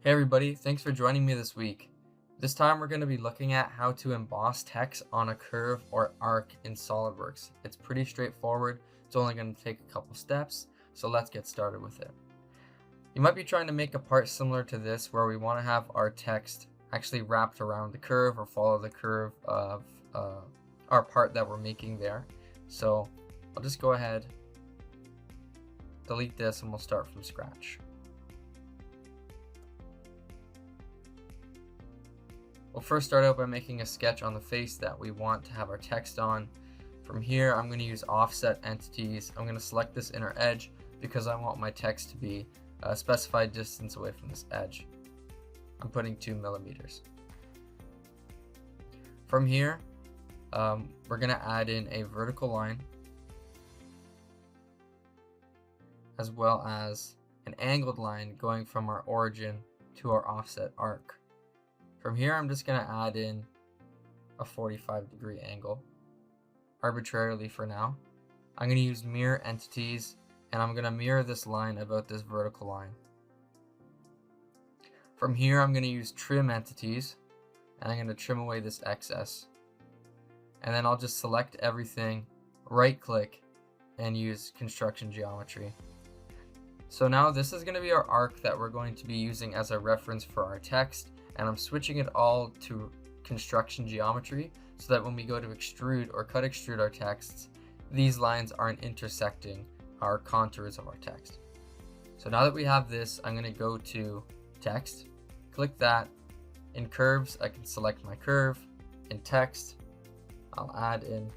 Hey everybody, thanks for joining me this week. This time we're going to be looking at how to emboss text on a curve or arc in SolidWorks. It's pretty straightforward, it's only going to take a couple steps, so let's get started with it. You might be trying to make a part similar to this where we want to have our text actually wrapped around the curve or follow the curve of our part that we're making there. So I'll just go ahead, delete this, and we'll start from scratch. We'll first start out by making a sketch on the face that we want to have our text on. From here, I'm going to use offset entities. I'm going to select this inner edge because I want my text to be a specified distance away from this edge. I'm putting 2 millimeters. From here, we're going to add in a vertical line as well as an angled line going from our origin to our offset arc. From here, I'm just going to add in a 45-degree angle, arbitrarily for now. I'm going to use mirror entities, and I'm going to mirror this line about this vertical line. From here, I'm going to use trim entities, and I'm going to trim away this excess. And then I'll just select everything, right-click, and use construction geometry. So now this is going to be our arc that we're going to be using as a reference for our text. And I'm switching it all to construction geometry so that when we go to extrude or cut extrude our texts, these lines aren't intersecting our contours of our text. So now that we have this, I'm going to go to text, click that. In curves, I can select my curve. In text, I'll add in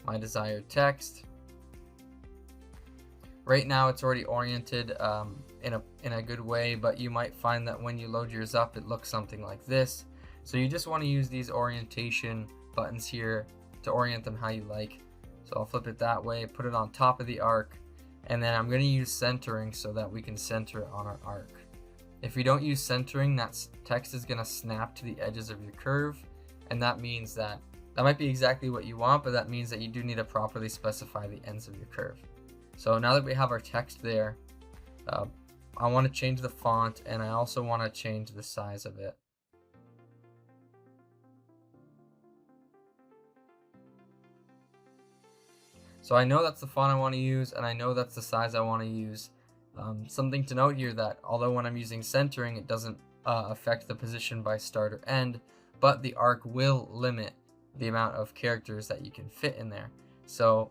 my desired text. Right now it's already oriented in a good way, but you might find that when you load yours up it looks something like this. So you just want to use these orientation buttons here to orient them how you like. So I'll flip it that way, put it on top of the arc, and then I'm going to use centering so that we can center it on our arc. If you don't use centering, that text is going to snap to the edges of your curve, and that means that might be exactly what you want, but that means that you do need to properly specify the ends of your curve. So now that we have our text there, I want to change the font, and I also want to change the size of it. So I know that's the font I want to use, and I know that's the size I want to use. Something to note here that although when I'm using centering, it doesn't affect the position by start or end, but the arc will limit the amount of characters that you can fit in there. So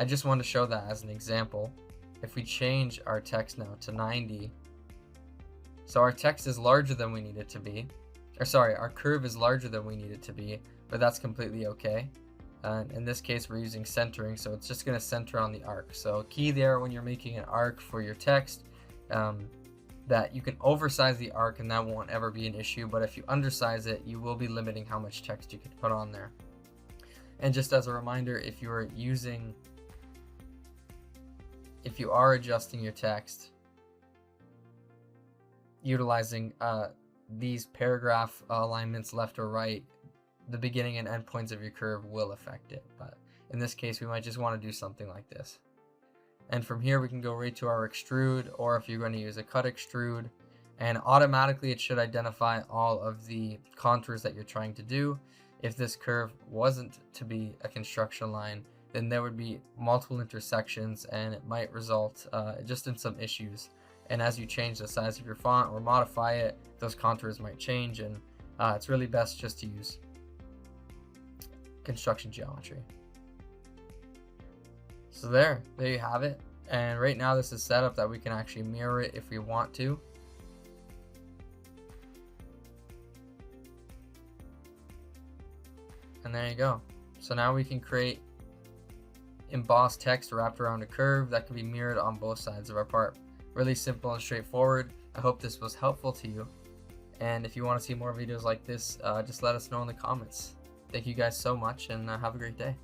I just want to show that as an example. If we change our text now to 90, so our text is larger than we need it to be, or sorry, our curve is larger than we need it to be, but that's completely okay. In this case, we're using centering, so it's just going to center on the arc. So key there when you're making an arc for your text, that you can oversize the arc and that won't ever be an issue, but if you undersize it, you will be limiting how much text you can put on there. And just as a reminder, if you are adjusting your text utilizing these paragraph alignments left or right, the beginning and end points of your curve will affect it. But in this case, we might just want to do something like this. And from here, we can go right to our extrude, or if you're going to use a cut extrude, and automatically it should identify all of the contours that you're trying to do. If this curve wasn't to be a construction line, then there would be multiple intersections and it might result just in some issues. And as you change the size of your font or modify it, those contours might change, and it's really best just to use construction geometry. So there you have it. And right now this is set up that we can actually mirror it if we want to. And there you go. So now we can create embossed text wrapped around a curve that can be mirrored on both sides of our part. Really simple and straightforward. I hope this was helpful to you. And if you want to see more videos like this, just let us know in the comments. Thank you guys so much, and have a great day.